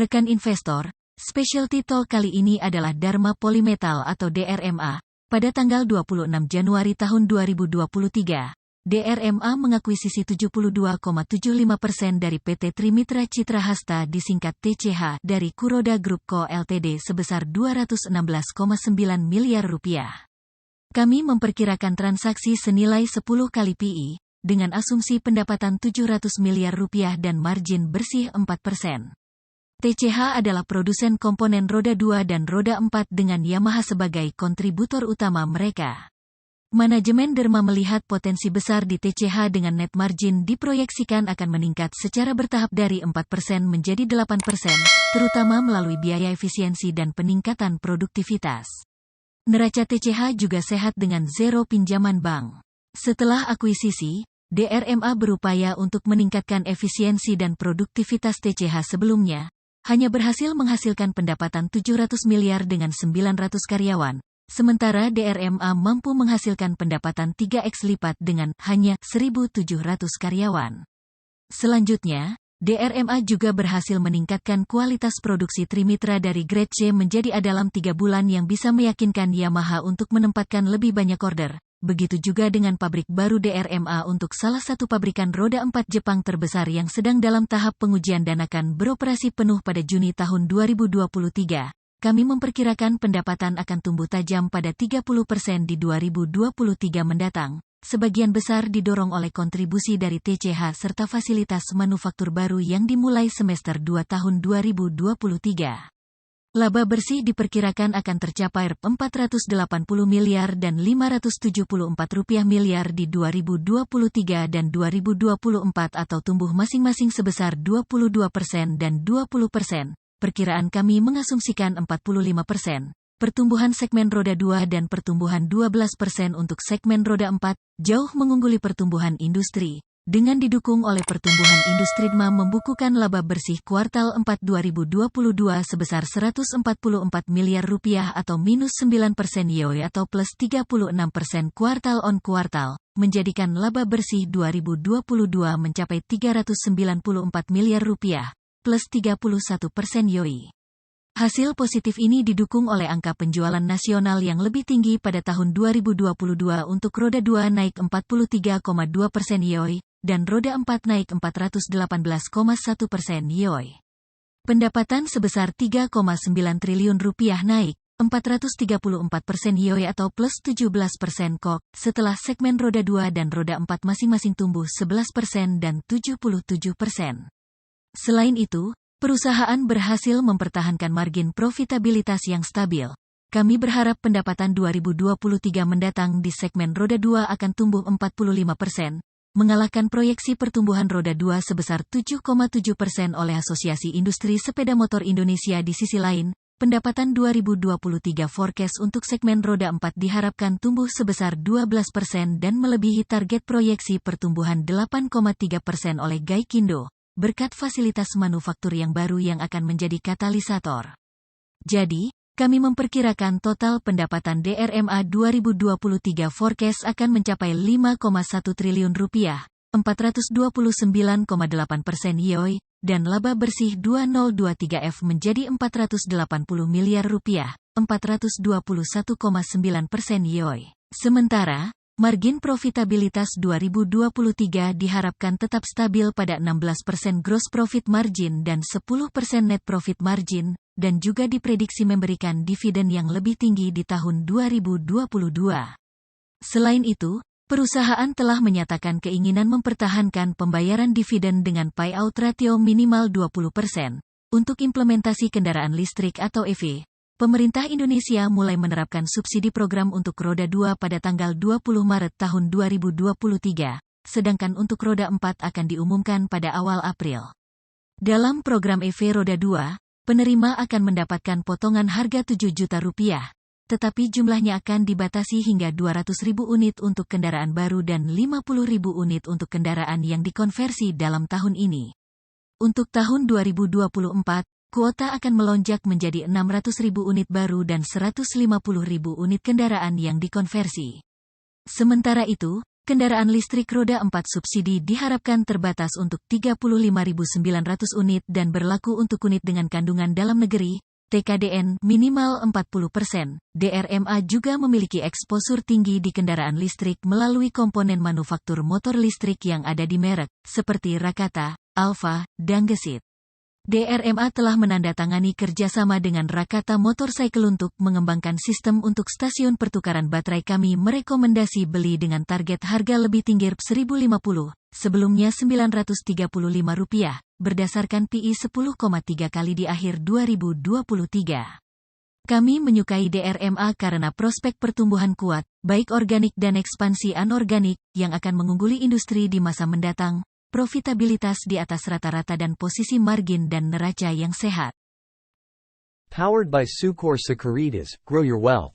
Rekan investor, Specialty Talk kali ini adalah Dharma Polymetal atau DRMA. Pada tanggal 26 Januari tahun 2023, DRMA mengakuisisi 72,75% dari PT Trimitra Citra Hasta disingkat TCH dari Kuroda Group Co. Ltd sebesar Rp216,9 miliar. Kami memperkirakan transaksi senilai 10 kali PI, dengan asumsi pendapatan Rp700 miliar dan margin bersih 4%. TCH adalah produsen komponen roda 2 dan roda 4 dengan Yamaha sebagai kontributor utama mereka. Manajemen Dharma melihat potensi besar di TCH dengan net margin diproyeksikan akan meningkat secara bertahap dari 4% menjadi 8%, terutama melalui biaya efisiensi dan peningkatan produktivitas. Neraca TCH juga sehat dengan zero pinjaman bank. Setelah akuisisi, DRMA berupaya untuk meningkatkan efisiensi dan produktivitas TCH sebelumnya, hanya berhasil menghasilkan pendapatan Rp700 miliar dengan 900 karyawan, sementara DRMA mampu menghasilkan pendapatan 3x lipat dengan hanya 1.700 karyawan. Selanjutnya, DRMA juga berhasil meningkatkan kualitas produksi Trimitra dari grade C menjadi A dalam 3 bulan yang bisa meyakinkan Yamaha untuk menempatkan lebih banyak order. Begitu juga dengan pabrik baru DRMA untuk salah satu pabrikan roda 4 Jepang terbesar yang sedang dalam tahap pengujian dan akan beroperasi penuh pada Juni tahun 2023. Kami memperkirakan pendapatan akan tumbuh tajam pada 30% di 2023 mendatang. Sebagian besar didorong oleh kontribusi dari TCH serta fasilitas manufaktur baru yang dimulai semester 2 tahun 2023. Laba bersih diperkirakan akan tercapai Rp480 miliar dan Rp574 miliar di 2023 dan 2024 atau tumbuh masing-masing sebesar 22% dan 20%. Perkiraan kami mengasumsikan 45%. Pertumbuhan segmen roda 2 dan pertumbuhan 12% untuk segmen roda 4, jauh mengungguli pertumbuhan industri. Dengan didukung oleh pertumbuhan industri Dharma membukukan laba bersih kuartal 4 2022 sebesar Rp144 miliar atau minus 9% YoY atau plus 36% kuartal on kuartal, menjadikan laba bersih 2022 mencapai Rp394 miliar, plus 31% YoY. Hasil positif ini didukung oleh angka penjualan nasional yang lebih tinggi pada tahun 2022 untuk roda 2 naik 43,2% YoY, dan roda 4 naik 418,1% YoY. Pendapatan sebesar Rp3,9 triliun naik 434% YoY atau plus 17% KOK, setelah segmen roda 2 dan roda 4 masing-masing tumbuh 11% dan 77%. Selain itu, perusahaan berhasil mempertahankan margin profitabilitas yang stabil. Kami berharap pendapatan 2023 mendatang di segmen roda 2 akan tumbuh 45%, mengalahkan proyeksi pertumbuhan roda 2 sebesar 7,7% oleh Asosiasi Industri Sepeda Motor Indonesia. Di sisi lain, pendapatan 2023 forecast untuk segmen roda 4 diharapkan tumbuh sebesar 12% dan melebihi target proyeksi pertumbuhan 8,3% oleh Gaikindo, berkat fasilitas manufaktur yang baru yang akan menjadi katalisator. Jadi, kami memperkirakan total pendapatan DRMA 2023 forecast akan mencapai Rp5,1 triliun, 429,8% YoY, dan laba bersih 2023F menjadi Rp480 miliar, 421,9% YoY. Sementara, margin profitabilitas 2023 diharapkan tetap stabil pada 16% gross profit margin dan 10% net profit margin, dan juga diprediksi memberikan dividen yang lebih tinggi di tahun 2022. Selain itu, perusahaan telah menyatakan keinginan mempertahankan pembayaran dividen dengan payout ratio minimal 20%. Untuk implementasi kendaraan listrik atau EV, pemerintah Indonesia mulai menerapkan subsidi program untuk roda 2 pada tanggal 20 Maret tahun 2023, sedangkan untuk roda 4 akan diumumkan pada awal April. Dalam program EV roda 2, penerima akan mendapatkan potongan harga Rp7 juta, tetapi jumlahnya akan dibatasi hingga 200.000 unit untuk kendaraan baru dan 50.000 unit untuk kendaraan yang dikonversi dalam tahun ini. Untuk tahun 2024, kuota akan melonjak menjadi 600.000 unit baru dan 150.000 unit kendaraan yang dikonversi. Sementara itu, Kendaraan listrik roda 4 subsidi diharapkan terbatas untuk 35.900 unit dan berlaku untuk unit dengan kandungan dalam negeri, TKDN, minimal 40%. DRMA juga memiliki eksposur tinggi di kendaraan listrik melalui komponen manufaktur motor listrik yang ada di merek, seperti Rakata, Alfa, dan Gesit. DRMA telah menandatangani kerjasama dengan Rakata Motorcycle untuk mengembangkan sistem untuk stasiun pertukaran baterai. Kami merekomendasi beli dengan target harga lebih tinggi Rp1.050, sebelumnya Rp935, berdasarkan PI 10,3 kali di akhir 2023. Kami menyukai DRMA karena prospek pertumbuhan kuat, baik organik dan ekspansi anorganik, yang akan mengungguli industri di masa mendatang, profitabilitas di atas rata-rata dan posisi margin dan neraca yang sehat. Powered by Sucor Securitas, grow your wealth.